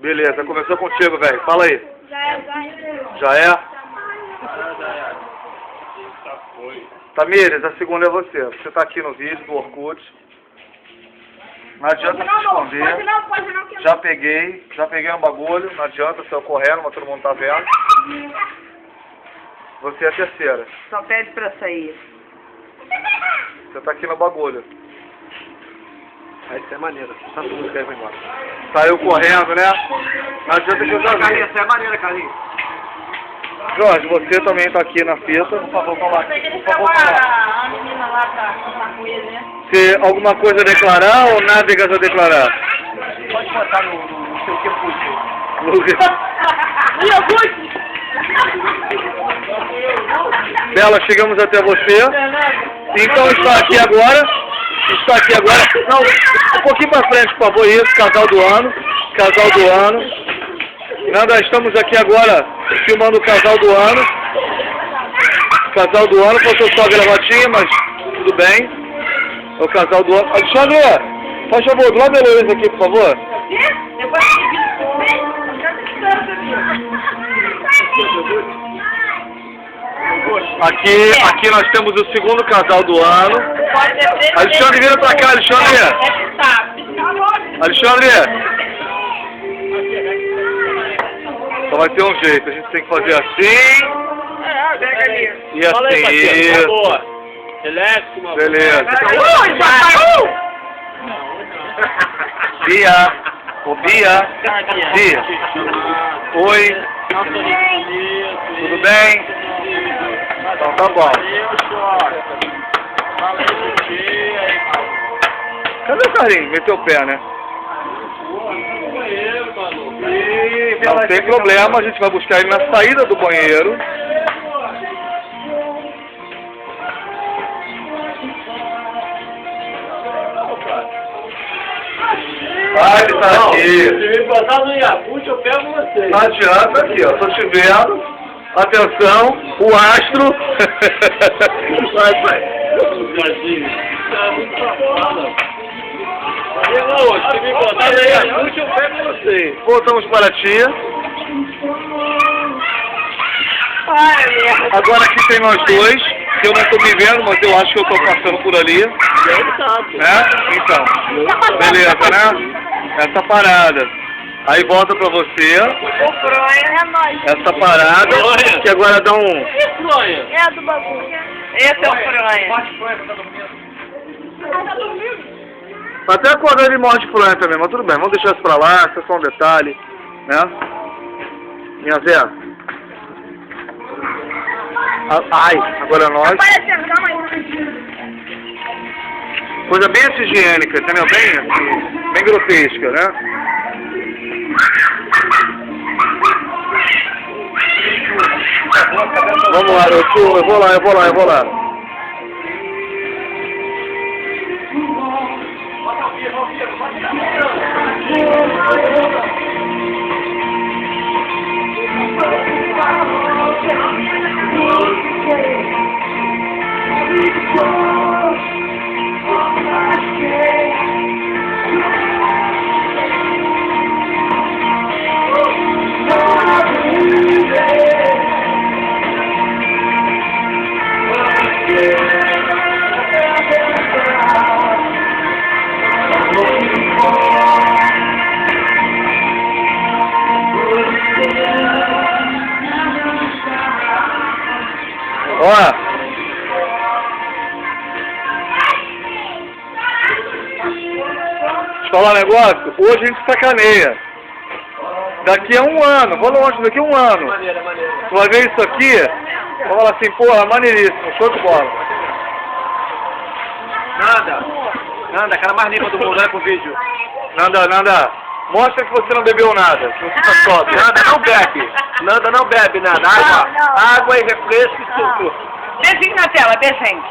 Beleza, começou contigo, velho. Fala aí. Já é. Já é? Tamires, a segunda é você. Você tá aqui no vídeo do Orkut. Não adianta se esconder. Pode não, que Já peguei um bagulho. Não adianta, saiu correndo, mas todo mundo tá vendo. Você é a terceira. Só pede pra sair. Você tá aqui no bagulho. Aí isso é maneiro. Tanto música aí vai embora. Saiu correndo, né? Não adianta que eu já vi. Carlinhos, essa é maneira, Carlinhos. Jorge, você também tá aqui na fita. Por favor, falar. Por favor, falar. a menina lá pra contar com ele, né? Você alguma coisa a declarar ou nada a declarar? Pode botar no seu tempo Bela, chegamos até você. Então está aqui agora. Não, um pouquinho para frente, por favor. Isso, casal do ano. Casal do ano. Nada, estamos aqui agora filmando o casal do ano. Casal do ano, faltou só a gravatinha, mas tudo bem. É o casal do ano. Alexandre, faz favor, do lado da Heloísa aqui, por favor. Aqui nós temos o segundo casal do ano. Alexandre, vira pra cá, Alexandre. Alexandre. Só vai ter um jeito, a gente tem que fazer assim. E assim. Relax, mano. Beleza. Bia. Ô Bia. Bia. Oi. Tudo bem? Então tá bom. Cadê o carinho? Meteu o pé, né? Não tem problema, a gente vai buscar ele na saída do banheiro. Ah, ele tá aqui. Se me botar no Yakult, eu pego você. Não adianta aqui, ó. Tô te vendo. Atenção, o astro. Vai. Tá muito safado. Se me botar no Yakult, eu pego você. Voltamos para a tia. Agora aqui tem nós dois. Eu não estou me vendo, mas eu acho que eu estou passando por ali. Né? Então, beleza, né? Essa parada. Aí volta pra você. O fronha é nóis. Essa parada. Que agora dá um... É a do bagulho. Esse é o fronha. Tá dormindo? Até acordar ele morre de fronha também, mas tudo bem. Vamos deixar isso pra lá, isso é só um detalhe. Né? Minha Zé. Ai, agora nós. Aparecendo, calma aí. Coisa bem higiênica, entendeu? Bem grotesca, né? Vamos lá, eu vou lá. Ó, deixa eu falar um negócio, hoje a gente sacaneia. Daqui a um ano, vou longe, daqui a um ano. Tu vai ver isso aqui, vai falar assim, porra, maneiríssimo, show de bola. Nanda, cara mais limpa do mundo, olha pro vídeo. Nanda, mostra que você não bebeu nada, que você tá sóbrio. Nanda não bebe nada. Água e refresco e suco. Beijinho na tela, beijinho.